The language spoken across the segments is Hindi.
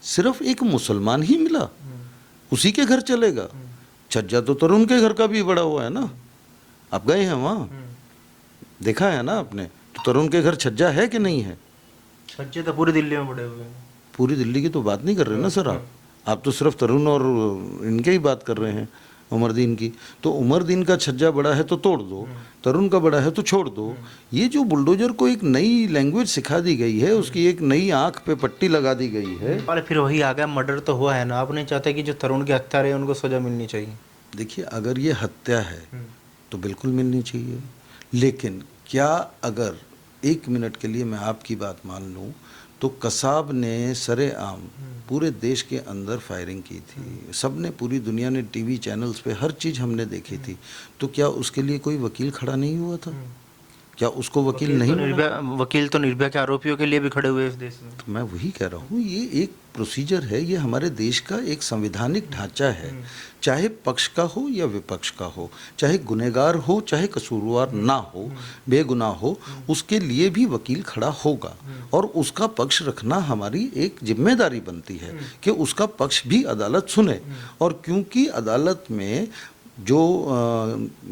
सिर्फ एक मुसलमान ही मिला, उसी के घर चलेगा। छज्जा तो तरुण के घर का भी बड़ा हुआ है ना, आप गए हैं वहाँ, देखा है ना आपने, तो तरुण के घर छज्जा है कि नहीं है? छज्जे तो पूरी दिल्ली में बड़े हुए हैं। पूरी दिल्ली की तो बात नहीं कर रहे ना सर आप तो सिर्फ तरुण और इनके ही बात कर रहे हैं, उमरदीन की। तो उमरदीन का छज्जा बड़ा है तो तोड़ दो, तरुण का बड़ा है तो छोड़ दो। ये जो बुलडोजर को एक नई लैंग्वेज सिखा दी गई है, उसकी एक नई आंख पे पट्टी लगा दी गई है। अरे फिर वही आ गया, मर्डर तो हुआ है ना, आप नहीं चाहते कि जो तरुण के हत्या रहे उनको सजा मिलनी चाहिए? देखिए, अगर ये हत्या है तो बिल्कुल मिलनी चाहिए, लेकिन क्या अगर 1 मिनट के लिए मैं आपकी बात मान लूँ तो कसाब ने सरेआम पूरे देश के अंदर फायरिंग की थी, सबने, पूरी दुनिया ने टीवी चैनल्स पे हर चीज़ हमने देखी थी, तो क्या उसके लिए कोई वकील खड़ा नहीं हुआ था? क्या उसको वकील नहीं मिला? वकील तो निर्भया के आरोपियों के लिए भी खड़े हुए इस देश में। तो मैं वही कह रहा हूँ, ये एक प्रोसीजर है, ये हमारे देश का एक संवैधानिक ढांचा है, चाहे पक्ष का हो या विपक्ष का हो, चाहे गुनहगार हो चाहे कसूरवार ना हो, बेगुनाह हो, उसके लिए भी वकील खड़ा होगा और उसका पक्ष रखना हमारी एक जिम्मेदारी बनती है कि उसका पक्ष भी अदालत सुने। और क्योंकि अदालत में जो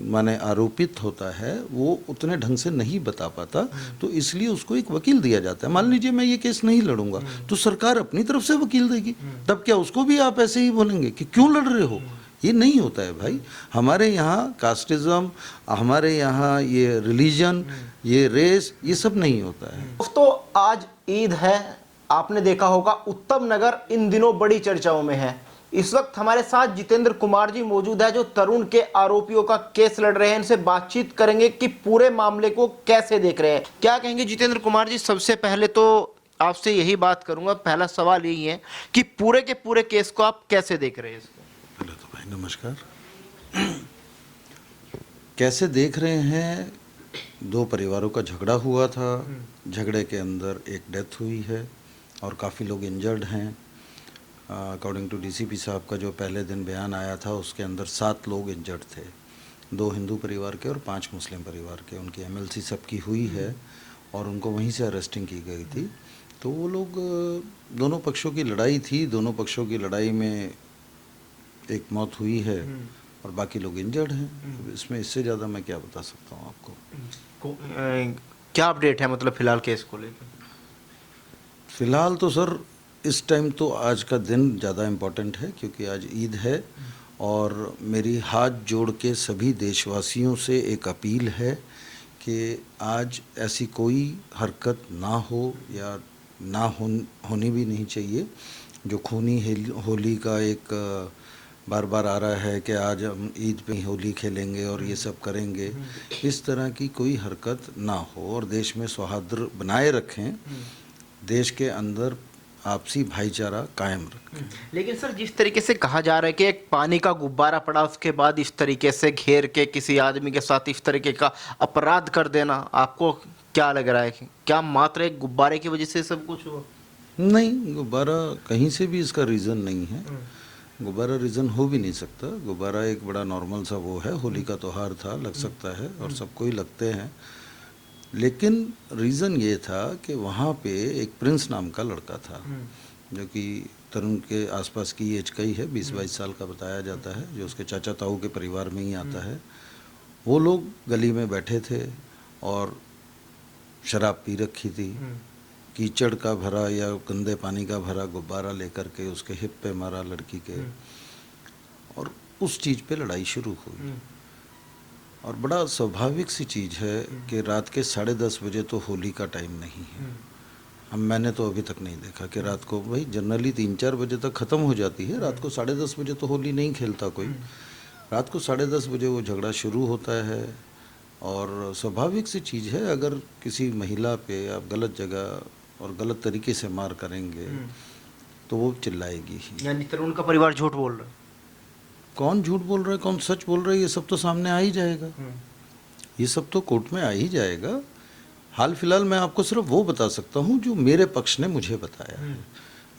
माने आरोपित होता है वो उतने ढंग से नहीं बता पाता, तो इसलिए उसको एक वकील दिया जाता है। मान लीजिए मैं ये केस नहीं लड़ूंगा तो सरकार अपनी तरफ से वकील देगी, तब क्या उसको भी आप ऐसे ही बोलेंगे कि क्यों लड़ रहे हो? ये नहीं होता है भाई। हमारे यहाँ कास्टिज्म, हमारे यहाँ ये रिलीजन, ये रेस, ये सब नहीं होता है। दोस्तों, आज ईद है, आपने देखा होगा उत्तम नगर इन दिनों बड़ी चर्चाओं में है। इस वक्त हमारे साथ जितेंद्र कुमार जी मौजूद है जो तरुण के आरोपियों का केस लड़ रहे हैं। इनसे बातचीत करेंगे कि पूरे मामले को कैसे देख रहे हैं। क्या कहेंगे जितेंद्र कुमार जी? सबसे पहले तो आपसे यही बात करूंगा, पहला सवाल यही है कि पूरे के पूरे केस को आप कैसे देख रहे हैं? इसको पहले तो भाई नमस्कार। कैसे देख रहे हैं? 2 परिवारों का झगड़ा हुआ था, झगड़े के अंदर एक डेथ हुई है और काफ़ी लोग इंजर्ड हैं। अकॉर्डिंग टू डीसीपी साहब का जो पहले दिन बयान आया था उसके अंदर 7 लोग इंजर्ड थे, 2 हिंदू परिवार के और 5 मुस्लिम परिवार के। उनकी एमएलसी सबकी हुई है और उनको वहीं से अरेस्टिंग की गई थी। तो वो लोग, दोनों पक्षों की लड़ाई थी, दोनों पक्षों की लड़ाई में एक मौत हुई है और बाकी लोग इंजर्ड हैं। इसमें इससे ज़्यादा मैं क्या बता सकता हूँ आपको? क्या अपडेट है मतलब फिलहाल केस को लेकर? फिलहाल तो सर इस टाइम तो आज का दिन ज़्यादा इम्पोर्टेंट है क्योंकि आज ईद है और मेरी हाथ जोड़ के सभी देशवासियों से एक अपील है कि आज ऐसी कोई हरकत ना हो या होनी भी नहीं चाहिए। जो खूनी होली का एक बार बार आ रहा है कि आज हम ईद पे होली खेलेंगे और ये सब करेंगे, इस तरह की कोई हरकत ना हो और देश में सौहार्द बनाए रखें, देश के अंदर आपसी भाईचारा कायम रखें। लेकिन सर, जिस तरीके से कहा जा रहा है कि एक पानी का गुब्बारा पड़ा, उसके बाद इस तरीके से घेर के किसी आदमी के साथ इस तरीके का अपराध कर देना, आपको क्या लग रहा है कि क्या मात्र एक गुब्बारे की वजह से सब कुछ हुआ? नहीं, गुब्बारा कहीं से भी इसका रीज़न नहीं है। गुब्बारा रीज़न हो भी नहीं सकता। गुब्बारा एक बड़ा नॉर्मल सा वो है, होली का त्यौहार था, लग सकता है और सबको ही लगते हैं। लेकिन रीज़न ये था कि वहाँ पे एक प्रिंस नाम का लड़का था जो कि तरुण के आसपास की एज का ही है, 20-22 साल का बताया जाता है, जो उसके चाचा ताऊ के परिवार में ही आता है। वो लोग गली में बैठे थे और शराब पी रखी थी, कीचड़ का भरा या गंदे पानी का भरा गुब्बारा लेकर के उसके हिप पे मारा लड़की के और उस चीज़ पे लड़ाई शुरू हुई। और बड़ा स्वाभाविक सी चीज़ है कि रात के 10:30 बजे तो होली का टाइम नहीं है। मैंने तो अभी तक नहीं देखा कि रात को, भाई जनरली 3-4 बजे तक ख़त्म हो जाती है, रात को 10:30 बजे तो होली नहीं खेलता कोई। रात को 10:30 बजे वो झगड़ा शुरू होता है और स्वाभाविक सी चीज़ है, अगर किसी महिला पे आप गलत जगह और गलत तरीके से मार करेंगे तो वो चिल्लाएगी ही। यानी तरुण का परिवार झूठ बोल रहा है? कौन झूठ बोल रहा है, कौन सच बोल रहा है, ये सब तो सामने आ ही जाएगा, ये सब तो कोर्ट में आ ही जाएगा। हाल फिलहाल मैं आपको सिर्फ वो बता सकता हूँ जो मेरे पक्ष ने मुझे बताया है।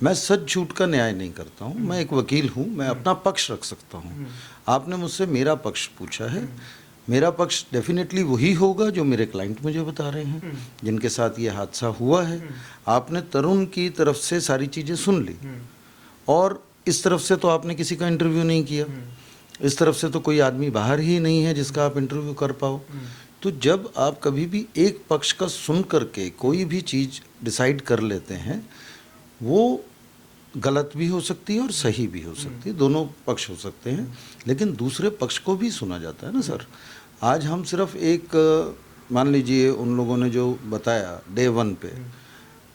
मैं सच झूठ का न्याय नहीं करता हूँ, मैं एक वकील हूँ, मैं अपना पक्ष रख सकता हूँ। आपने मुझसे मेरा पक्ष पूछा है, मेरा पक्ष डेफिनेटली वही होगा जो मेरे क्लाइंट मुझे बता रहे हैं, जिनके साथ ये हादसा हुआ है। आपने तरुण की तरफ से सारी चीज़ें सुन ली, और इस तरफ से तो आपने किसी का इंटरव्यू नहीं किया, इस तरफ से तो कोई आदमी बाहर ही नहीं है जिसका आप इंटरव्यू कर पाओ। तो जब आप कभी भी एक पक्ष का सुन करके कोई भी चीज़ डिसाइड कर लेते हैं, वो गलत भी हो सकती है और सही भी हो सकती है, दोनों पक्ष हो सकते हैं, लेकिन दूसरे पक्ष को भी सुना जाता है ना सर। आज हम सिर्फ एक मान लीजिए उन लोगों ने जो बताया डे 1 पे,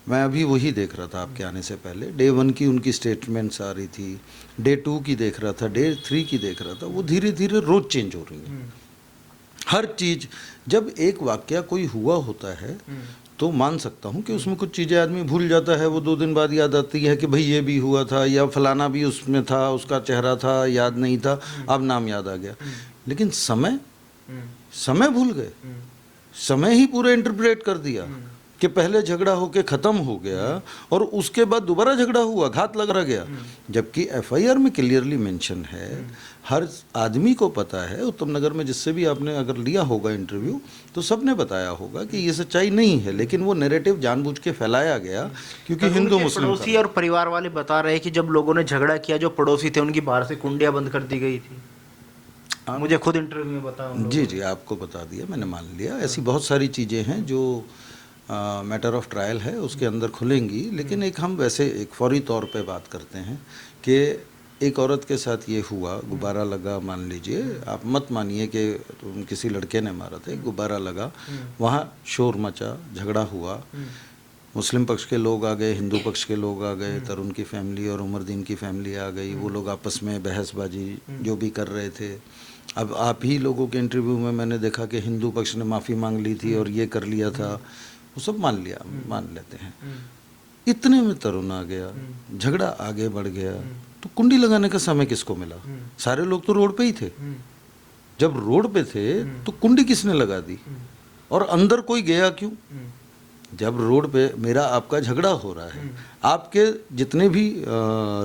मैं अभी वही देख रहा था आपके आने से पहले, डे 1 की उनकी स्टेटमेंट्स आ रही थी, डे 2 की देख रहा था, डे 3 की देख रहा था, वो धीरे धीरे रोज़ चेंज हो रही है हर चीज़। जब एक वाकया कोई हुआ होता है तो मान सकता हूँ कि उसमें कुछ चीज़ें आदमी भूल जाता है, वो 2 दिन बाद याद आती है कि भाई ये भी हुआ था, या फलाना भी उसमें था, उसका चेहरा था, याद नहीं था, अब नाम याद आ गया। लेकिन समय भूल गए, समय ही पूरा इंटरप्रेट कर दिया कि पहले झगड़ा होके ख़त्म हो गया और उसके बाद दोबारा झगड़ा हुआ, घात लग रहा गया। जबकि एफआईआर में क्लियरली मेंशन है, हर आदमी को पता है, उत्तम नगर में जिससे भी आपने अगर लिया होगा इंटरव्यू तो सबने बताया होगा कि ये सच्चाई नहीं है, लेकिन वो नैरेटिव जानबूझ के फैलाया गया क्योंकि हिंदू मुस्लिम पड़ोसी और परिवार वाले बता रहे हैं कि जब लोगों ने झगड़ा किया, जो पड़ोसी थे उनकी बाहर से कुंडियां बंद कर दी गई थी। मुझे खुद इंटरव्यू में बताया उन लोगों जी जी, आपको बता दिया, मैंने मान लिया। ऐसी बहुत सारी चीज़ें हैं जो मैटर ऑफ ट्रायल है उसके अंदर खुलेंगी, लेकिन एक हम वैसे एक फौरी तौर पे बात करते हैं कि एक औरत के साथ ये हुआ, गुब्बारा लगा, मान लीजिए, आप मत मानिए कि किसी लड़के ने मारा था, गुब्बारा लगा, वहाँ शोर मचा, झगड़ा हुआ, मुस्लिम पक्ष के लोग आ गए, हिंदू पक्ष के लोग आ गए, तरुण की फैमिली और उमरदीन की फैमिली आ गई, वो लोग आपस में बहसबाजी जो भी कर रहे थे। अब आप ही लोगों के इंटरव्यू में मैंने देखा कि हिंदू पक्ष ने माफ़ी मांग ली थी और ये कर लिया था, वो सब मान लेते हैं। इतने में तरुण आ गया, झगड़ा आगे बढ़ गया, तो कुंडी लगाने का समय किसको मिला? सारे लोग तो रोड पे ही थे। जब रोड पे थे तो कुंडी किसने लगा दी और अंदर कोई गया क्यों? जब रोड पे मेरा आपका झगड़ा हो रहा है, आपके जितने भी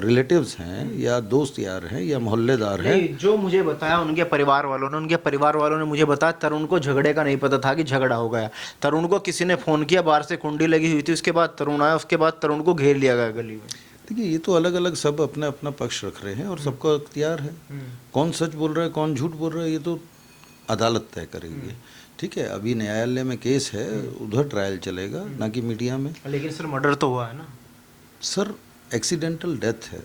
रिलेटिव्स हैं या दोस्त यार हैं या मोहल्लेदार हैं, जो मुझे बताया उनके परिवार वालों ने मुझे बताया तरुण को झगड़े का नहीं पता था कि झगड़ा हो गया। तरुण को किसी ने फ़ोन किया, बाहर से कुंडी लगी हुई थी, उसके बाद तरुण आया, उसके बाद तरुण को घेर लिया गया गली में। देखिए ये तो अलग अलग सब अपना अपना पक्ष रख रहे हैं और सबका अख्तियार है, कौन सच बोल रहा है कौन झूठ बोल रहा है ये तो अदालत तय करेगी। ठीक है, अभी न्यायालय में केस है, उधर ट्रायल चलेगा, ना कि मीडिया में। लेकिन सर मर्डर तो हुआ है ना सर, एक्सीडेंटल डेथ है।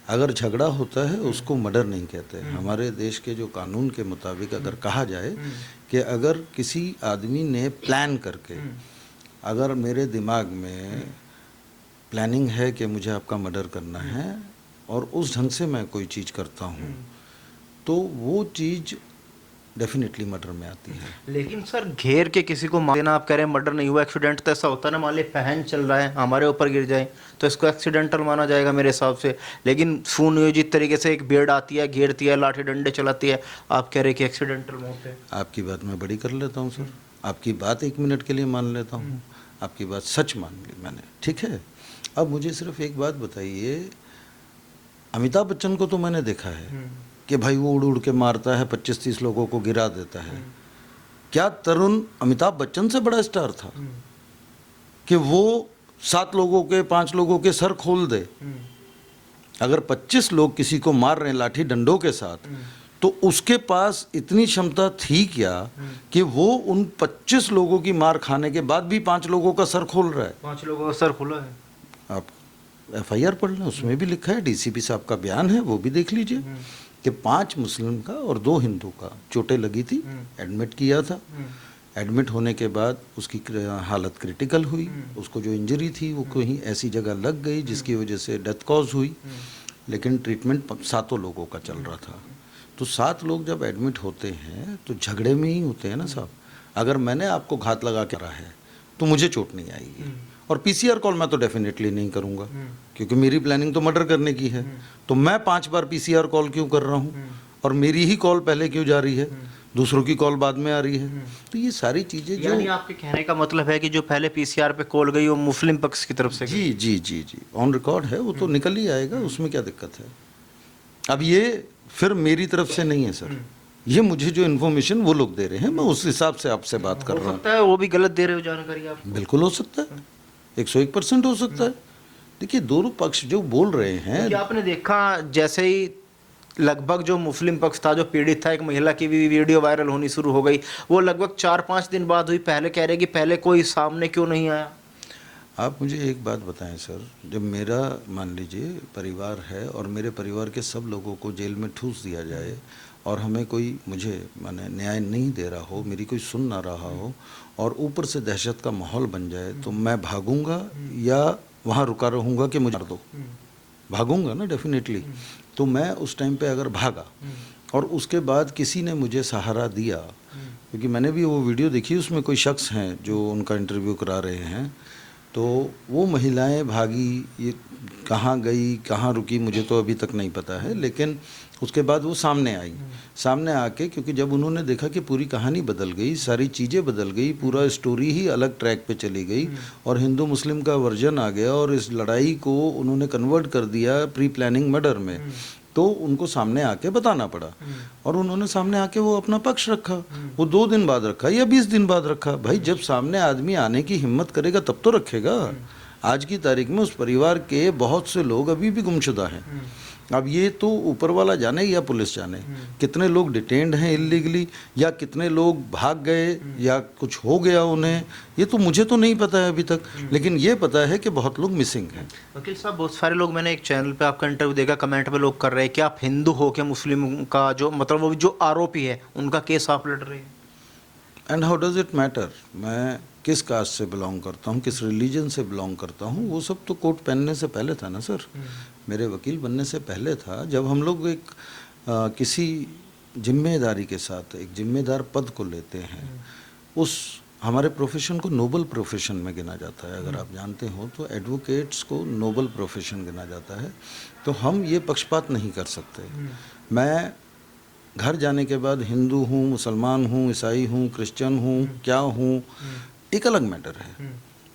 अगर झगड़ा होता है उसको मर्डर नहीं कहते। हमारे देश के जो कानून के मुताबिक अगर कहा जाए कि अगर किसी आदमी ने प्लान करके, अगर मेरे दिमाग में प्लानिंग है कि मुझे आपका मर्डर करना है और उस ढंग से मैं कोई चीज़ करता हूँ तो वो चीज़ डेफिनेटली मर्डर में आती है। लेकिन सर घेर के किसी को मार देना, आप कह रहे हैं मर्डर नहीं हुआ, एक्सीडेंट तो ऐसा होता है ना, मान लीजिए फैन चल रहा है हमारे ऊपर गिर जाए तो इसको एक्सीडेंटल माना जाएगा मेरे हिसाब से। लेकिन सुनियोजित तरीके से एक भीड़ आती है, घेरती है, लाठी डंडे चलाती है, आप कह रहे हैं कि एक्सीडेंटल मौत है। आपकी बात मैं बड़ी कर लेता हूँ सर, आपकी बात 1 मिनट के लिए मान लेता हूँ, आपकी बात सच मान ली मैंने, ठीक है। अब मुझे सिर्फ एक बात बताइए, अमिताभ बच्चन को तो मैंने देखा है कि भाई वो उड़ उड़ के मारता है, 25-30 लोगों को गिरा देता है। क्या तरुण अमिताभ बच्चन से बड़ा स्टार था कि वो 7 लोगों के 5 लोगों के सर खोल दे? अगर 25 लोग किसी को मार रहे हैं लाठी डंडों के साथ तो उसके पास इतनी क्षमता थी क्या कि वो उन 25 लोगों की मार खाने के बाद भी 5 लोगों का सर खोल रहा है? 5 लोगों का सर खुला है। आप एफआईआर पढ़ लें, उसमें भी लिखा है, डीसीपी साहब का बयान है, वो भी देख लीजिए कि 5 मुस्लिम का और 2 हिंदू का चोटें लगी थी, एडमिट किया था। एडमिट होने के बाद उसकी हालत क्रिटिकल हुई, उसको जो इंजरी थी वो कहीं ऐसी जगह लग गई जिसकी वजह से डेथ कॉज हुई, लेकिन ट्रीटमेंट 7 लोगों का चल रहा था। तो 7 लोग जब एडमिट होते हैं तो झगड़े में ही होते हैं ना साहब। अगर मैंने आपको घात लगा के रहा है तो मुझे चोट नहीं आएगी, और पीसीआर कॉल मैं तो डेफिनेटली नहीं करूंगा क्योंकि मेरी प्लानिंग तो मर्डर करने की है। तो मैं 5 बार पीसीआर कॉल क्यों कर रहा हूँ और मेरी ही कॉल पहले क्यों जा रही है, दूसरों की कॉल बाद में आ रही है? तो ये सारी चीज़ें जो, यानी आपके कहने का मतलब है कि जो पहले पीसीआर पे कॉल गई वो मुस्लिम पक्ष की तरफ से जी जी जी जी ऑन रिकॉर्ड है, वो तो निकल ही आएगा, उसमें क्या दिक्कत है। अब ये फिर मेरी तरफ से नहीं है सर, ये मुझे जो इन्फॉर्मेशन वो लोग दे रहे हैं, मैं उस हिसाब से आपसे बात कर रहा हूँ। हो सकता है वो भी गलत दे रहे हो जानकारी आप? बिल्कुल हो सकता है, 101% हो सकता है। देखिए दोनों पक्ष जो बोल रहे हैं, क्या आपने देखा जैसे ही लगभग जो मुस्लिम पक्ष था जो पीड़ित था, एक महिला की भी वीडियो वायरल होनी शुरू हो गई, वो लगभग 4-5 दिन बाद हुई, पहले कह रहे कि पहले कोई सामने क्यों नहीं आया? आप मुझे एक बात बताएं सर, जब मेरा मान लीजिए परिवार है और मेरे परिवार के सब लोगों को जेल में ठूस दिया जाए और हमें कोई मुझे माने न्याय नहीं दे रहा हो, मेरी कोई सुन ना रहा हो और ऊपर से दहशत का माहौल बन जाए, तो मैं भागूंगा या वहाँ रुका रहूँगा कि मुझे मार दो? भागूंगा ना डेफिनेटली। तो मैं उस टाइम पे अगर भागा और उसके बाद किसी ने मुझे सहारा दिया, क्योंकि मैंने भी वो वीडियो देखी, उसमें कोई शख्स हैं जो उनका इंटरव्यू करा रहे हैं, तो वो महिलाएं भागी, ये कहाँ गई कहाँ रुकी मुझे तो अभी तक नहीं पता है, लेकिन उसके बाद वो सामने आई। सामने आके, क्योंकि जब उन्होंने देखा कि पूरी कहानी बदल गई, सारी चीज़ें बदल गई, पूरा स्टोरी ही अलग ट्रैक पे चली गई और हिंदू मुस्लिम का वर्जन आ गया और इस लड़ाई को उन्होंने कन्वर्ट कर दिया प्री प्लानिंग मर्डर में, तो उनको सामने आके बताना पड़ा और उन्होंने सामने आके वो अपना पक्ष रखा। वो 2 दिन बाद रखा या 20 दिन बाद रखा, भाई जब सामने आदमी आने की हिम्मत करेगा तब तो रखेगा। आज की तारीख में उस परिवार के बहुत से लोग अभी भी गुमशुदा हैं। अब ये तो ऊपर वाला जाने या पुलिस जाने, कितने लोग डिटेन्ड हैं इलीगली या कितने लोग भाग गए या कुछ हो गया उन्हें, ये तो मुझे तो नहीं पता है अभी तक, लेकिन ये पता है कि बहुत लोग मिसिंग हैं। वकील साहब, बहुत सारे लोग, मैंने एक चैनल पे आपका इंटरव्यू देखा, कमेंट पे लोग कर रहे हैं कि आप हिंदू हो के मुस्लिम का जो मतलब वो जो आरोपी है उनका केस आप लड़ रहे हैं। And how does it matter मैं किस कास्ट से बिलोंग करता हूँ, किस रिलीजन से बिलोंग करता हूँ, वो सब तो कोट पहनने से पहले था ना सर, मेरे वकील बनने से पहले था। जब हम लोग एक किसी जिम्मेदारी के साथ एक जिम्मेदार पद को लेते हैं, उस हमारे प्रोफेशन को नोबल प्रोफेशन में गिना जाता है। अगर आप जानते हो तो एडवोकेट्स को नोबल प्रोफेशन गिना जाता है, तो हम ये पक्षपात नहीं कर सकते। मैं घर जाने के बाद हिंदू हूँ, मुसलमान हूँ, ईसाई हूँ, क्रिश्चियन हूँ, क्या हूँ, एक अलग मैटर है।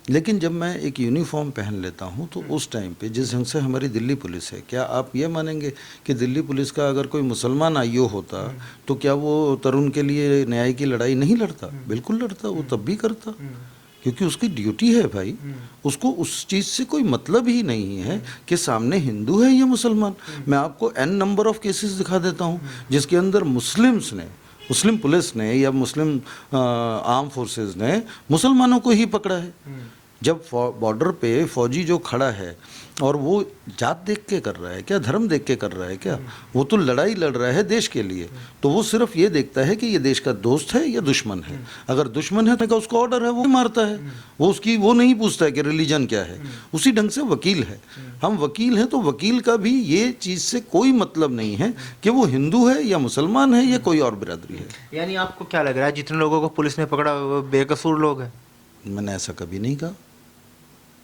लेकिन जब मैं एक यूनिफॉर्म पहन लेता हूँ तो उस टाइम पे जिस ढंग से हमारी दिल्ली पुलिस है, क्या आप ये मानेंगे कि दिल्ली पुलिस का अगर कोई मुसलमान आईओ होता तो क्या वो तरुण के लिए न्याय की लड़ाई नहीं लड़ता? बिल्कुल लड़ता, वो तब भी करता, क्योंकि उसकी ड्यूटी है भाई। उसको उस चीज़ से कोई मतलब ही नहीं है कि सामने हिंदू है या मुसलमान। मैं आपको n नंबर ऑफ केसेस दिखा देता हूँ जिसके अंदर मुस्लिम पुलिस ने या मुस्लिम आर्म फोर्सेस ने मुसलमानों को ही पकड़ा है। जब बॉर्डर पे फौजी जो खड़ा है और वो जात देख के कर रहा है क्या, धर्म देख के कर रहा है क्या, वो तो लड़ाई लड़ रहा है देश के लिए, तो वो सिर्फ ये देखता है कि ये देश का दोस्त है या दुश्मन है। अगर दुश्मन है तो उसका ऑर्डर है वो मारता है, वो नहीं पूछता है कि रिलीजन क्या है। उसी ढंग से वकील है, हम वकील हैं तो वकील का भी ये चीज़ से कोई मतलब नहीं है कि वो हिंदू है या मुसलमान है या कोई और बिरादरी है। यानी आपको क्या लग रहा है जितने लोगों को पुलिस ने पकड़ा वो बेकसूर लोग हैं? मैंने ऐसा कभी नहीं कहा,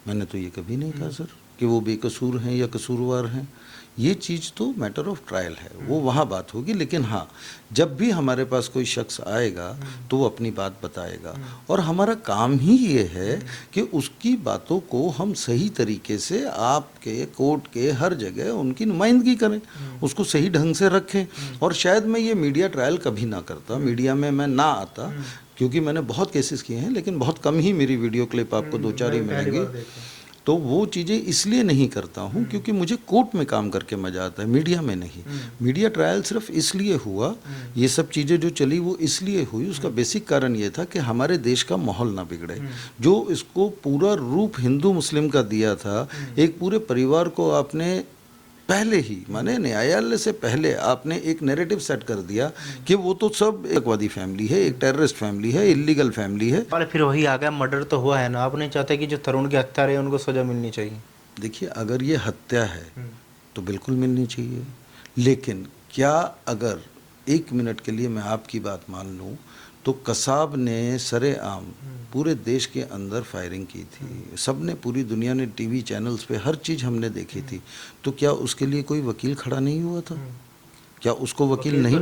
मैंने तो ये कभी नहीं कहा सर कि वो बेकसूर हैं या कसूरवार हैं। ये चीज़ तो मैटर ऑफ ट्रायल है, वो वहाँ बात होगी। लेकिन हाँ, जब भी हमारे पास कोई शख्स आएगा तो वो अपनी बात बताएगा और हमारा काम ही ये है कि उसकी बातों को हम सही तरीके से आपके कोर्ट के हर जगह उनकी नुमाइंदगी करें, उसको सही ढंग से रखें। और शायद मैं ये मीडिया ट्रायल कभी ना करता, मीडिया में मैं ना आता, क्योंकि मैंने बहुत केसेस किए हैं लेकिन बहुत कम ही मेरी वीडियो क्लिप आपको 2-4 ही मिलेंगी। तो वो चीज़ें इसलिए नहीं करता हूँ क्योंकि मुझे कोर्ट में काम करके मज़ा आता है, मीडिया में नहीं। मीडिया ट्रायल सिर्फ इसलिए हुआ, ये सब चीज़ें जो चली वो इसलिए हुई, उसका बेसिक कारण ये था कि हमारे देश का माहौल ना बिगड़े। जो इसको पूरा रूप हिंदू मुस्लिम का दिया था, एक पूरे परिवार को आपने पहले ही माने न्यायालय से पहले आपने एक नैरेटिव सेट कर दिया कि वो तो सब एकवादी फैमिली है, एक टेररिस्ट फैमिली है, इलीगल फैमिली है। और फिर वही आ गया, मर्डर तो हुआ है ना, आप नहीं चाहते कि जो तरुण के हत्यारे हैं उनको सजा मिलनी चाहिए? देखिए, अगर ये हत्या है तो बिल्कुल मिलनी चाहिए, लेकिन क्या अगर 1 मिनट के लिए मैं आपकी बात मान लूँ तो कसाब ने सरेआम पूरे देश के अंदर फायरिंग की थी, सबने, पूरी दुनिया ने टीवी चैनल्स पे हर चीज़ हमने देखी थी, तो क्या उसके लिए कोई वकील खड़ा नहीं हुआ था? क्या उसको वकील नहीं?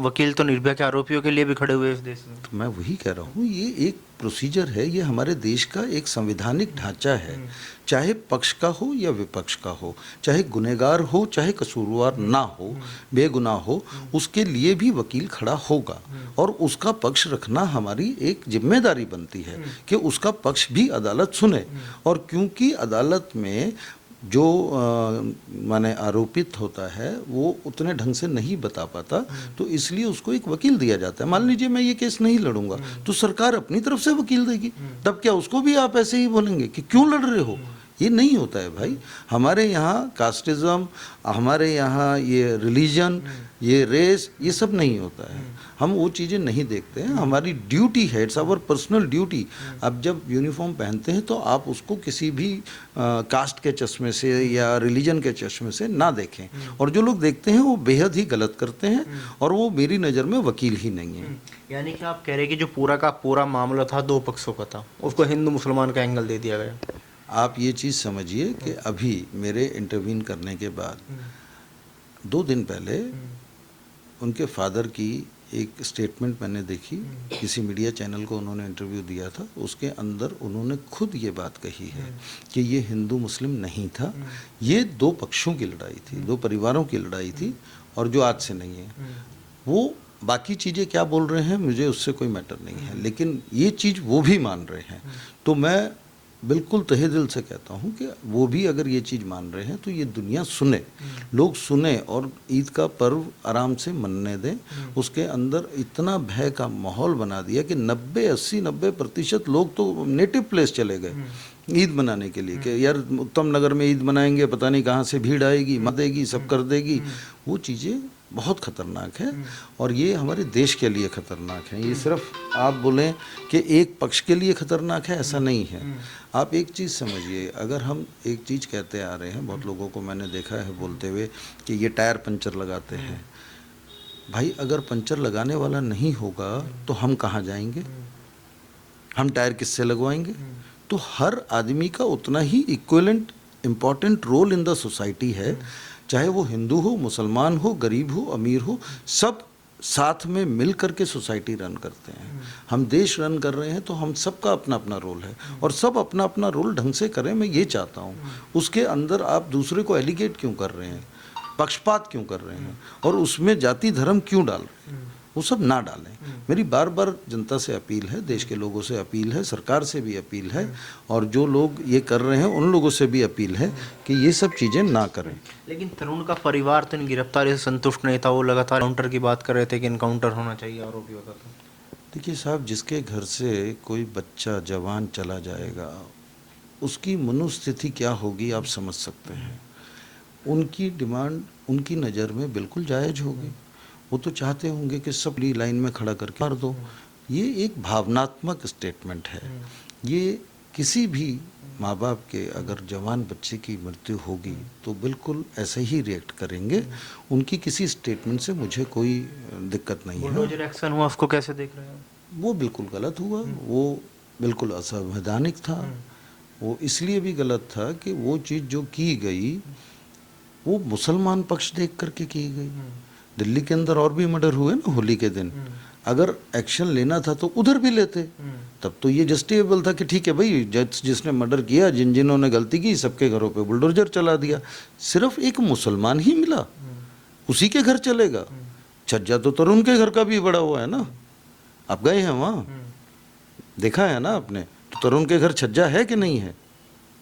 वकील तो निर्भया के आरोपियों के लिए भी खड़े हुए इस देश में। तो मैं वही कह रहा हूँ, ये एक प्रोसीजर है, ये हमारे देश का एक संवैधानिक ढांचा है, चाहे पक्ष का हो या विपक्ष का हो, चाहे गुनहगार हो चाहे कसूरवार ना हो, बेगुनाह हो, उसके लिए भी वकील खड़ा होगा और उसका पक्ष रखना हमारी एक जिम्मेदारी बनती है कि उसका पक्ष भी अदालत सुने। और क्योंकि अदालत में जो माने आरोपित होता है वो उतने ढंग से नहीं बता पाता, तो इसलिए उसको एक वकील दिया जाता है। मान लीजिए मैं ये केस नहीं लड़ूंगा तो सरकार अपनी तरफ से वकील देगी, तब क्या उसको भी आप ऐसे ही बोलेंगे कि क्यों लड़ रहे हो? ये नहीं होता है भाई। हमारे यहाँ कास्टिज्म, हमारे यहाँ ये रिलीजन, ये रेस, ये सब नहीं होता है। हम वो चीज़ें नहीं देखते हैं। हमारी ड्यूटी है, इट्स आवर पर्सनल ड्यूटी। आप जब यूनिफॉर्म पहनते हैं तो आप उसको किसी भी कास्ट के चश्मे से या रिलीजन के चश्मे से ना देखें, और जो लोग देखते हैं वो बेहद ही गलत करते हैं, और वो मेरी नज़र में वकील ही नहीं है। यानी कि आप कह रहे हैं कि जो पूरा का पूरा मामला था दो पक्षों का था, उसको हिंदू मुसलमान का एंगल दे दिया गया। आप ये चीज़ समझिए कि अभी मेरे इंटरवीन करने के बाद 2 दिन पहले उनके फादर की एक स्टेटमेंट मैंने देखी, किसी मीडिया चैनल को उन्होंने इंटरव्यू दिया था, उसके अंदर उन्होंने खुद ये बात कही है कि ये हिंदू मुस्लिम नहीं था, ये 2 पक्षों की लड़ाई थी, 2 परिवारों की लड़ाई थी, और जो आज से नहीं है। वो बाकी चीज़ें क्या बोल रहे हैं मुझे उससे कोई मैटर नहीं है, लेकिन ये चीज़ वो भी मान रहे हैं, तो मैं बिल्कुल तहे दिल से कहता हूँ कि वो भी अगर ये चीज़ मान रहे हैं तो ये दुनिया सुने, लोग सुने, और ईद का पर्व आराम से मनने दें। उसके अंदर इतना भय का माहौल बना दिया कि 90-80-90% लोग तो नेटिव प्लेस चले गए ईद मनाने के लिए, कि यार उत्तम नगर में ईद मनाएंगे, पता नहीं कहाँ से भीड़ आएगी, मत देगी, सब कर देगी। वो चीज़ें बहुत ख़तरनाक है, और ये हमारे देश के लिए ख़तरनाक है। ये सिर्फ आप बोलें कि एक पक्ष के लिए ख़तरनाक है, ऐसा नहीं है। आप एक चीज़ समझिए, अगर हम एक चीज़ कहते आ रहे हैं, बहुत लोगों को मैंने देखा है बोलते हुए कि ये टायर पंचर लगाते हैं। भाई अगर पंचर लगाने वाला नहीं होगा तो हम कहाँ जाएंगे? हम टायर किससे लगवाएंगे? तो हर आदमी का उतना ही equivalent important role in the society है, चाहे वो हिंदू हो, मुसलमान हो, गरीब हो, अमीर हो, सब साथ में मिल करके सोसाइटी रन करते हैं। हम देश रन कर रहे हैं तो हम सबका अपना अपना रोल है, और सब अपना अपना रोल ढंग से करें, मैं ये चाहता हूँ। उसके अंदर आप दूसरे को एलिगेट क्यों कर रहे हैं, पक्षपात क्यों कर रहे हैं, और उसमें जाति धर्म क्यों डाल रहे हैं, वो सब ना डालें। मेरी बार बार जनता से अपील है, देश के लोगों से अपील है, सरकार से भी अपील है, और जो लोग ये कर रहे हैं उन लोगों से भी अपील है कि ये सब चीज़ें ना करें। लेकिन तरुण का परिवार तो इन गिरफ्तारी से संतुष्ट नहीं था, वो लगातार काउंटर की बात कर रहे थे कि इनकाउंटर होना चाहिए आरोपियों का। देखिए साहब, जिसके घर से कोई बच्चा जवान चला जाएगा उसकी मनोस्थिति क्या होगी आप समझ सकते हैं। उनकी डिमांड उनकी नज़र में बिल्कुल जायज़ होगी। वो तो चाहते होंगे कि सब लाइन में खड़ा करके मार दो। ये एक भावनात्मक स्टेटमेंट है। ये किसी भी माँ बाप के अगर जवान बच्चे की मृत्यु होगी तो बिल्कुल ऐसे ही रिएक्ट करेंगे। उनकी किसी स्टेटमेंट से मुझे कोई दिक्कत नहीं है। बुलडोजर एक्शन हुआ, उसको कैसे देख रहे हैं? वो बिल्कुल गलत हुआ, वो बिल्कुल असंवैधानिक था। वो इसलिए भी गलत था कि वो चीज़ जो की गई वो मुसलमान पक्ष देख करके की गई। दिल्ली के अंदर और भी मर्डर हुए ना होली के दिन, अगर एक्शन लेना था तो उधर भी लेते, तब तो ये जस्टिफेबल था कि ठीक है भाई, जिसने मर्डर किया, जिन्होंने गलती की, सबके घरों पे बुलडोजर चला दिया। सिर्फ एक मुसलमान ही मिला, उसी के घर चलेगा। छज्जा तो तरुण के घर का भी बड़ा हुआ है ना, आप गए हैं वहाँ, देखा है ना आपने, तो तरुण के घर छज्जा है कि नहीं है?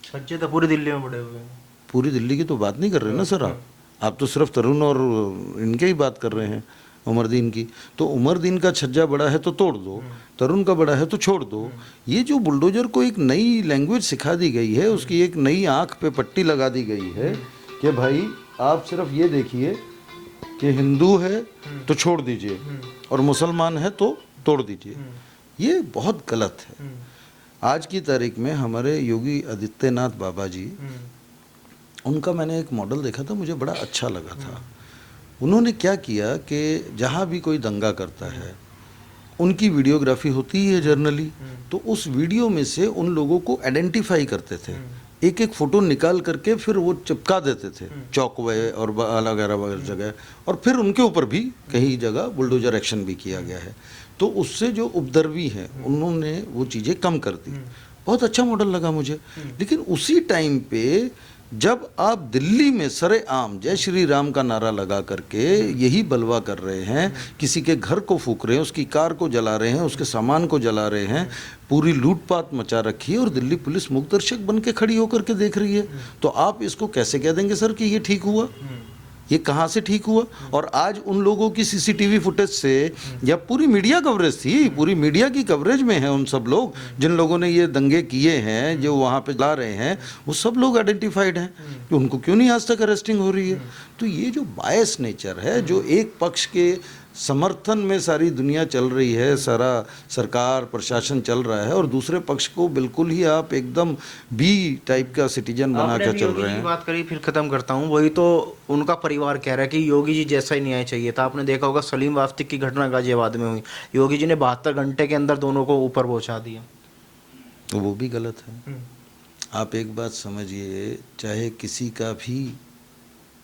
छज्जे तो पूरी दिल्ली में बड़े हुए हैं। पूरी दिल्ली की तो बात नहीं कर रहे ना सर आप तो सिर्फ तरुण और इनके ही बात कर रहे हैं, उमरदीन की। तो उमरदीन का छज्जा बड़ा है तो तोड़ दो, तरुण का बड़ा है तो छोड़ दो। ये जो बुलडोजर को एक नई लैंग्वेज सिखा दी गई है, उसकी एक नई आंख पे पट्टी लगा दी गई है कि भाई आप सिर्फ ये देखिए कि हिंदू है तो छोड़ दीजिए और मुसलमान है तो तोड़ दीजिए। ये बहुत गलत है। आज की तारीख में हमारे योगी आदित्यनाथ बाबा जी, उनका मैंने एक मॉडल देखा था, मुझे बड़ा अच्छा लगा था। उन्होंने क्या किया कि जहाँ भी कोई दंगा करता है उनकी वीडियोग्राफी होती है जर्नली, तो उस वीडियो में से उन लोगों को आइडेंटिफाई करते थे, एक एक फ़ोटो निकाल करके फिर वो चिपका देते थे चौक और वगैरह जगह, और फिर उनके ऊपर भी कई जगह बुलडोजर एक्शन भी किया गया है। तो उससे जो उपद्रवी हैं उन्होंने वो चीज़ें कम कर दी। बहुत अच्छा मॉडल लगा मुझे। लेकिन उसी टाइम पे जब आप दिल्ली में सरेआम जय श्री राम का नारा लगा करके यही बलवा कर रहे हैं, किसी के घर को फूक रहे हैं, उसकी कार को जला रहे हैं, उसके सामान को जला रहे हैं, पूरी लूटपाट मचा रखी है और दिल्ली पुलिस मूकदर्शक बन के खड़ी होकर के देख रही है, तो आप इसको कैसे कह देंगे सर कि ये ठीक हुआ? ये कहाँ से ठीक हुआ? और आज उन लोगों की सीसीटीवी फुटेज से, या पूरी मीडिया कवरेज थी, पूरी मीडिया की कवरेज में है उन सब लोग जिन लोगों ने ये दंगे किए हैं, जो वहाँ पे ला रहे हैं, वो सब लोग आइडेंटिफाइड हैं, कि उनको क्यों नहीं आज तक अरेस्टिंग हो रही है? तो ये जो बायस नेचर है, जो एक पक्ष के समर्थन में सारी दुनिया चल रही है, सारा सरकार प्रशासन चल रहा है, और दूसरे पक्ष को बिल्कुल ही आप एकदम बी टाइप का सिटीजन बना के चल रहे हैं। बात करी, फिर खत्म करता हूँ। वही तो उनका परिवार कह रहा है कि योगी जी जैसा ही न्याय चाहिए था। आपने देखा होगा सलीम वास्तिक की घटना गाजियाबाद में हुई, योगी जी ने 72 घंटे के अंदर दोनों को ऊपर पहुंचा दिया, तो वो भी गलत है। आप एक बात समझिए, चाहे किसी का भी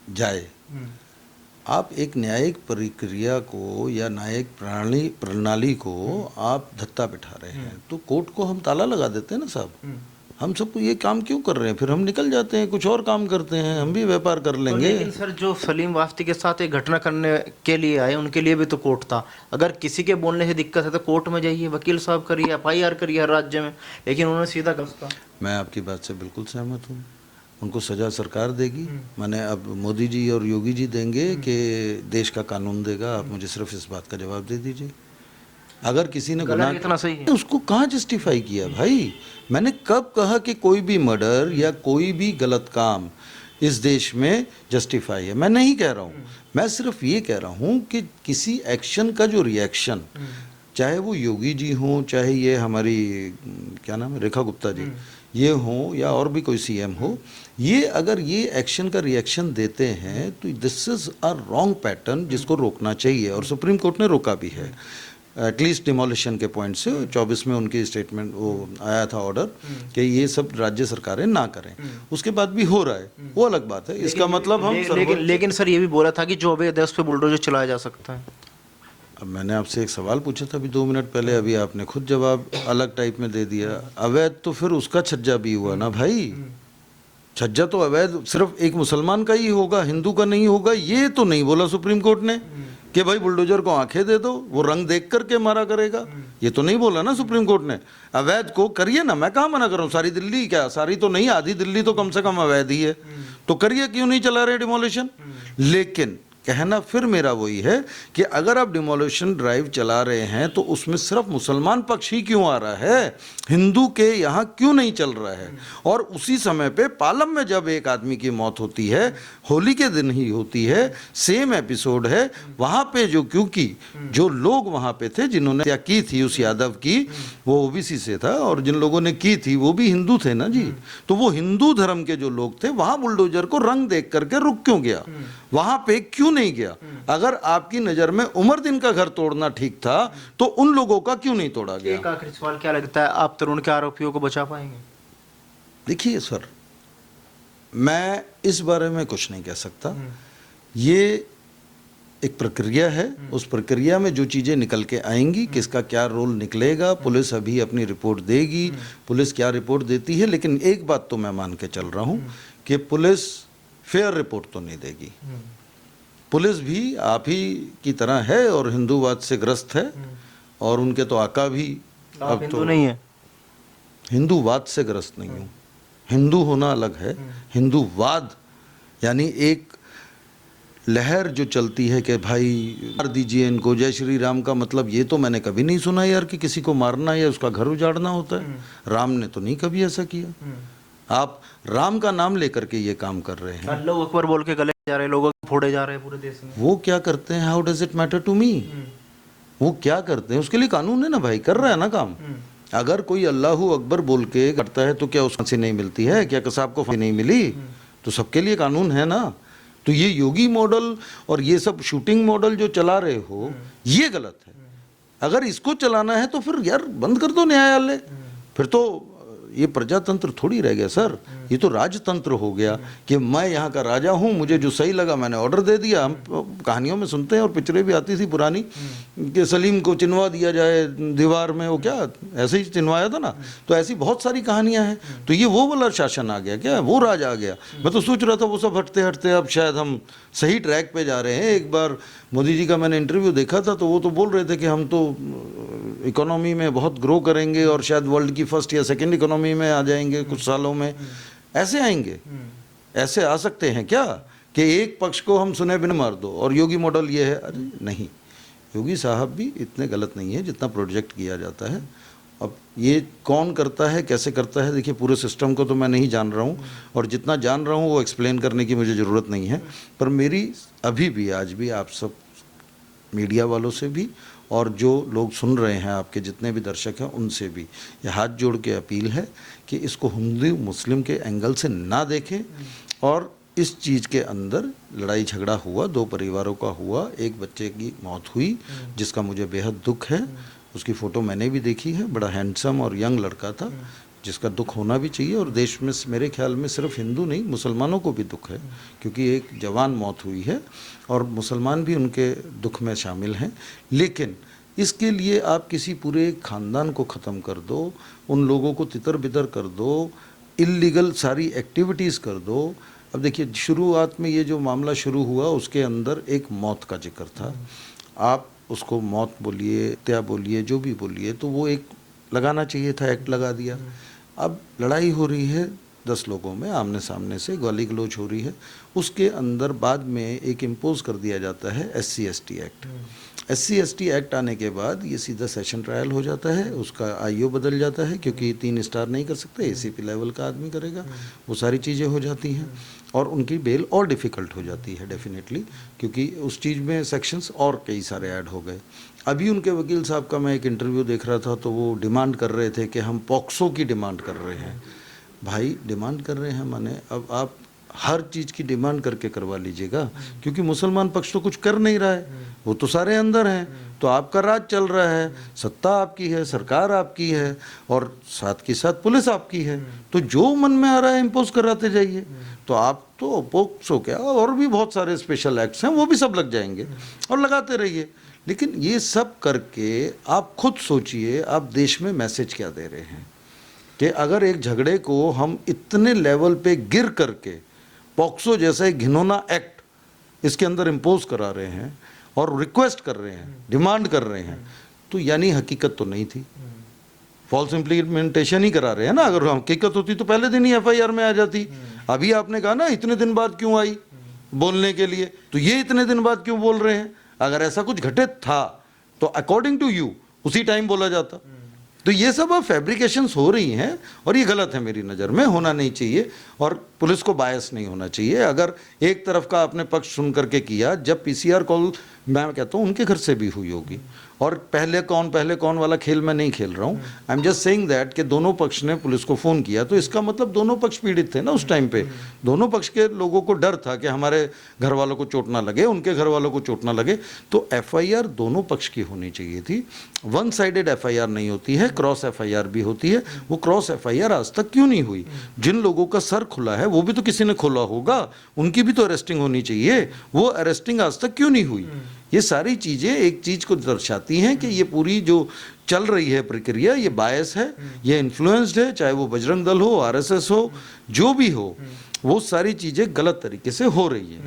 जाए, आप एक न्यायिक प्रक्रिया को या न्यायिक प्रणाली को आप धत्ता बिठा रहे हैं, तो कोर्ट को हम ताला लगा देते हैं ना साहब। हम सबको ये काम क्यों कर रहे हैं? फिर हम निकल जाते हैं, कुछ और काम करते हैं, हम भी व्यापार कर लेंगे। लेकिन सर, जो सलीम वास्तिक के साथ एक घटना करने के लिए आए, उनके लिए भी तो कोर्ट था। अगर किसी के बोलने से दिक्कत है तो कोर्ट में जाइए, वकील साहब करिए, FIR करिए हर राज्य में, लेकिन उन्होंने सीधा कहा। मैं आपकी बात से बिल्कुल सहमत हूँ, उनको सजा सरकार देगी। माने अब मोदी जी और योगी जी देंगे कि देश का कानून देगा? आप मुझे सिर्फ इस बात का जवाब दे दीजिए। अगर किसी ने गुनाह इतना सही है, उसको कहाँ जस्टिफाई किया भाई? मैंने कब कहा कि कोई भी मर्डर या कोई भी गलत काम इस देश में जस्टिफाई है? मैं नहीं कह रहा हूँ, मैं सिर्फ ये कह रहा हूँ कि किसी एक्शन का जो रिएक्शन, चाहे वो योगी जी हों, चाहे ये हमारी क्या नाम है रेखा गुप्ता जी ये हों, या और भी कोई CM हो, ये अगर ये एक्शन का रिएक्शन देते हैं तो this is a wrong pattern जिसको रोकना चाहिए, और सुप्रीम कोर्ट ने रोका भी है, एटलीस्ट डिमोलिशन के पॉइंट से। 24 में उनकी स्टेटमेंट वो आया था ऑर्डर कि ये सब राज्य सरकारें ना करें, उसके बाद भी हो रहा है, वो अलग बात है। इसका मतलब हम लेकिन सर ये भी बोला था कि जो अवैध है उस पर बुलडोजर चलाया जा सकता है। अब मैंने आपसे एक सवाल पूछा था अभी 2 मिनट पहले, अभी आपने खुद जवाब अलग टाइप में दे दिया। अवैध तो फिर उसका छज्जा भी हुआ ना भाई, छज्जा तो अवैध सिर्फ एक मुसलमान का ही होगा, हिंदू का नहीं होगा। ये तो नहीं बोला सुप्रीम कोर्ट ने कि भाई बुलडोजर को आंखें दे दो, वो रंग देख करके मारा करेगा, ये तो नहीं बोला ना सुप्रीम कोर्ट ने। अवैध को करिए ना, मैं कहाँ मना कर रहा हूँ। सारी दिल्ली, क्या सारी तो नहीं, आधी दिल्ली तो कम से कम अवैध ही है, तो करिए, क्यों नहीं चला रहे डिमोलिशन? लेकिन कहना फिर मेरा वही है कि अगर आप डिमोलिशन ड्राइव चला रहे हैं तो उसमें सिर्फ मुसलमान पक्ष ही क्यों आ रहा है, हिंदू के यहाँ क्यों नहीं चल रहा है? और उसी समय पे पालम में जब एक आदमी की मौत होती है, होली के दिन ही होती है, सेम एपिसोड है वहाँ पे, जो क्योंकि जो लोग वहाँ पे थे जिन्होंने हत्या की थी उस यादव की, वो OBC से था, और जिन लोगों ने की थी वो भी हिंदू थे ना जी, तो वो हिंदू धर्म के जो लोग थे, वहाँ बुलडोजर को रंग देख करके रुक क्यों गया, वहाँ पे क्यों नहीं गया? अगर आपकी नजर में उमर दिन का घर तोड़ना ठीक था तो उन लोगों का क्यों नहीं तोड़ा गया? एक आखिरी सवाल, क्या लगता है आप तरुण के आरोपियों को बचा पाएंगे? देखिए सर, मैं इस बारे में कुछ नहीं कह सकता, ये एक प्रक्रिया है, उस प्रक्रिया में जो चीज़ें निकल के आएंगी, किसका क्या रोल निकलेगा, पुलिस अभी अपनी रिपोर्ट देगी, पुलिस क्या रिपोर्ट देती है। लेकिन एक बात तो मैं मान के चल रहा हूँ कि पुलिस फेयर रिपोर्ट तो नहीं देगी। पुलिस भी आप ही की तरह है और हिंदूवाद से ग्रस्त है, और उनके तो आका भी अब हिंदू तो नहीं है, हिंदूवाद से ग्रस्त नहीं हूँ। हिंदू होना अलग है, हिंदूवाद यानी एक लहर जो चलती है कि भाई मार दीजिए इनको, जय श्री राम का मतलब ये तो मैंने कभी नहीं सुना यार कि किसी को मारना या उसका घर उजाड़ना होता है। राम ने तो नहीं कभी ऐसा किया। आप राम का नाम लेकर के ये काम कर रहे हैं, अल्लाह अकबर बोल के गले जा रहे, लोगों को फोड़े जा रहे हैं पूरे देश में। वो क्या करते हैं, how does it matter to me? वो क्या करते हैं, उसके लिए कानून है ना भाई, कर रहा है ना काम। अगर कोई अल्लाहू अकबर बोल के करता है तो क्या उसको फांसी नहीं मिलती है? क्या कसाब को फांसी नहीं मिली? तो सबके लिए कानून है ना। तो ये योगी मॉडल और ये सब शूटिंग मॉडल जो चला रहे हो, ये गलत है। अगर इसको चलाना है तो फिर यार बंद कर दो न्यायालय, फिर तो ये प्रजातंत्र थोड़ी रह गया सर, ये तो राजतंत्र हो गया कि मैं यहाँ का राजा हूँ, मुझे जो सही लगा मैंने ऑर्डर दे दिया। हम कहानियों में सुनते हैं और पिक्चरें भी आती थी पुरानी कि सलीम को चिनवा दिया जाए दीवार में, वो क्या ऐसे ही चिनवाया था ना। तो ऐसी बहुत सारी कहानियाँ हैं। तो ये वो वाला शासन आ गया क्या, वो राज आ गया? मैं तो सोच रहा था वो सब हटते हटते अब शायद हम सही ट्रैक पे जा रहे हैं। एक बार मोदी जी का मैंने इंटरव्यू देखा था तो वो तो बोल रहे थे कि हम तो इकोनॉमी में बहुत ग्रो करेंगे और शायद वर्ल्ड की फर्स्ट या सेकंड इकोनॉमी में आ जाएंगे कुछ सालों में। ऐसे आएंगे? ऐसे आ सकते हैं क्या कि एक पक्ष को हम सुने बिना मार दो और योगी मॉडल ये है? अरे नहीं, योगी साहब भी इतने गलत नहीं है जितना प्रोजेक्ट किया जाता है। अब ये कौन करता है, कैसे करता है, देखिए पूरे सिस्टम को तो मैं नहीं जान रहा हूँ और जितना जान रहा हूँ वो एक्सप्लेन करने की मुझे ज़रूरत नहीं है। पर मेरी अभी भी आज भी आप सब मीडिया वालों से भी और जो लोग सुन रहे हैं, आपके जितने भी दर्शक हैं, उनसे भी ये हाथ जोड़ के अपील है कि इसको हिंदू मुस्लिम के एंगल से ना देखें। और इस चीज़ के अंदर लड़ाई झगड़ा हुआ, 2 परिवारों का हुआ, एक बच्चे की मौत हुई जिसका मुझे बेहद दुख है। उसकी फ़ोटो मैंने भी देखी है, बड़ा हैंडसम और यंग लड़का था जिसका दुख होना भी चाहिए। और देश में मेरे ख्याल में सिर्फ हिंदू नहीं, मुसलमानों को भी दुख है क्योंकि एक जवान मौत हुई है और मुसलमान भी उनके दुख में शामिल हैं। लेकिन इसके लिए आप किसी पूरे ख़ानदान को ख़त्म कर दो, उन लोगों को तितर बितर कर दो, इल्लीगल सारी एक्टिविटीज़ कर दो। अब देखिए शुरुआत में ये जो मामला शुरू हुआ उसके अंदर एक मौत का जिक्र था। आप उसको मौत बोलिए, हत्या बोलिए, जो भी बोलिए, तो वो एक लगाना चाहिए था, एक्ट लगा दिया। अब लड़ाई हो रही है 10 लोगों में, आमने सामने से गाली गलौज हो रही है। उसके अंदर बाद में एक इम्पोज कर दिया जाता है SC/ST एक्ट। SC/ST एक्ट आने के बाद ये सीधा सेशन ट्रायल हो जाता है, उसका IO बदल जाता है क्योंकि 3 स्टार नहीं कर सकते, ACP लेवल का आदमी करेगा। वो सारी चीज़ें हो जाती हैं और उनकी बेल और डिफ़िकल्ट हो जाती है डेफिनेटली, क्योंकि उस चीज़ में सेक्शंस और कई सारे ऐड हो गए। अभी उनके वकील साहब का मैं एक इंटरव्यू देख रहा था तो वो डिमांड कर रहे थे कि हम पॉक्सो की डिमांड कर रहे हैं। भाई डिमांड कर रहे हैं माने अब आप हर चीज़ की डिमांड करके करवा लीजिएगा, क्योंकि मुसलमान पक्ष तो कुछ कर नहीं रहा है, वो तो सारे अंदर हैं। तो आपका राज चल रहा है, सत्ता आपकी है, सरकार आपकी है और साथ के साथ पुलिस आपकी है। तो जो मन में आ रहा है इम्पोज कराते जाइए। तो आप तो पोक्सो क्या और भी बहुत सारे स्पेशल एक्ट्स हैं वो भी सब लग जाएंगे और लगाते रहिए। लेकिन ये सब करके आप खुद सोचिए आप देश में मैसेज क्या दे रहे हैं कि अगर एक झगड़े को हम इतने लेवल पे गिर करके पॉक्सो जैसा एक घिनौना एक्ट इसके अंदर इम्पोज करा रहे हैं और रिक्वेस्ट कर रहे हैं, डिमांड कर रहे हैं, तो यानी हकीकत तो नहीं थी, फॉल्स इम्प्लीमेंटेशन ही करा रहे हैं ना। अगर हकीकत होती तो पहले दिन ही FIR में आ जाती। अभी आपने कहा ना इतने दिन बाद क्यों आई बोलने के लिए, तो ये इतने दिन बाद क्यों बोल रहे हैं? अगर ऐसा कुछ घटित था तो अकॉर्डिंग टू यू उसी टाइम बोला जाता। तो ये सब अब फैब्रिकेशंस हो रही हैं और ये गलत है, मेरी नज़र में होना नहीं चाहिए और पुलिस को बायस नहीं होना चाहिए। अगर एक तरफ का आपने पक्ष सुन करके किया, जब PCR कॉल मैं कहता हूँ उनके घर से भी हुई होगी और पहले कौन वाला खेल मैं नहीं खेल रहा हूँ। I am just saying that कि दोनों पक्ष ने पुलिस को फ़ोन किया तो इसका मतलब दोनों पक्ष पीड़ित थे ना उस टाइम पे। दोनों पक्ष के लोगों को डर था कि हमारे घर वालों को चोट ना लगे, उनके घर वालों को चोट ना लगे। तो FIR दोनों पक्ष की होनी चाहिए थी। वन साइडेड FIR नहीं होती है, क्रॉस FIR भी होती है। वो क्रॉस FIR आज तक क्यों नहीं हुई? जिन लोगों का सर खुला है वो भी तो किसी ने खोला होगा, उनकी भी तो अरेस्टिंग होनी चाहिए। वो अरेस्टिंग आज तक क्यों नहीं हुई? ये सारी चीज़ें एक चीज़ को दर्शाती हैं कि ये पूरी जो चल रही है प्रक्रिया ये बायस है, ये इन्फ्लुएंस्ड है, चाहे वो बजरंग दल हो, RSS हो, जो भी हो, वो सारी चीज़ें गलत तरीके से हो रही है।